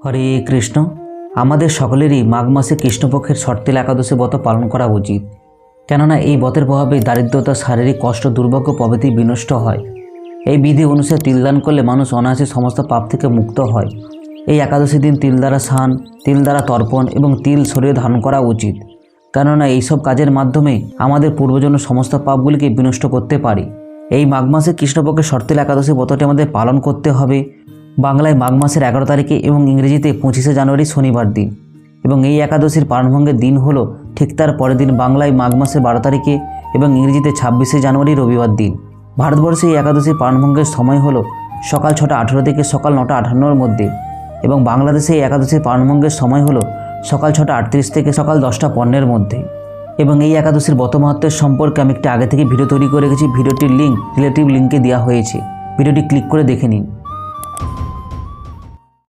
হরে কৃষ্ণ। আমাদের সকলেরই মাঘ মাসে কৃষ্ণপক্ষের শর্তেল একাদশী ব্রত পালন করা উচিত, কেননা এই ব্রতের প্রভাবে দারিদ্রতা, শারীরিক কষ্ট, দুর্ভাগ্য প্রভৃতি বিনষ্ট হয়। এই বিধি অনুসারে তিলদান করলে মানুষ অনায়াসে সমস্ত পাপ থেকে মুক্ত হয়। এই একাদশী দিন তিল দ্বারা স্নান, তিল দ্বারা তর্পণ এবং তিল শরীরে ধারণ করা উচিত, কেননা এইসব কাজের মাধ্যমে আমাদের পূর্বজন্ম সমস্ত পাপগুলিকে বিনষ্ট করতে পারে। এই মাঘ মাসে কৃষ্ণপক্ষের শর্তেল একাদশী ব্রতটি আমাদের পালন করতে হবে বাংলায় মাঘ মাসের 11 তারিখে এবং ইংরেজিতে 25শে জানুয়ারি শনিবার দিন। এবং এই একাদশীর পালনভঙ্গের দিন হলো ঠিক তার পরের দিন বাংলায় মাঘ মাসের 12 তারিখে এবং ইংরেজিতে 26শে জানুয়ারি রবিবার দিন। ভারতবর্ষে এই একাদশীর পালনভঙ্গের সময় হলো সকাল 6টা 18 থেকে সকাল 9টা 58-এর মধ্যে, এবং বাংলাদেশে এই একাদশীর পালনভঙ্গের সময় হলো সকাল 6টা 38 থেকে সকাল 10টা 15-এর মধ্যে। এবং এই একাদশীর ব্রত মাহাত্ম্যের সম্পর্কে আমি একটি আগে থেকে ভিডিও তৈরি করে রেখেছি। ভিডিওটির লিঙ্ক রিলেটিভ লিঙ্কে দেওয়া হয়েছে, ভিডিওটি ক্লিক করে দেখে নিন।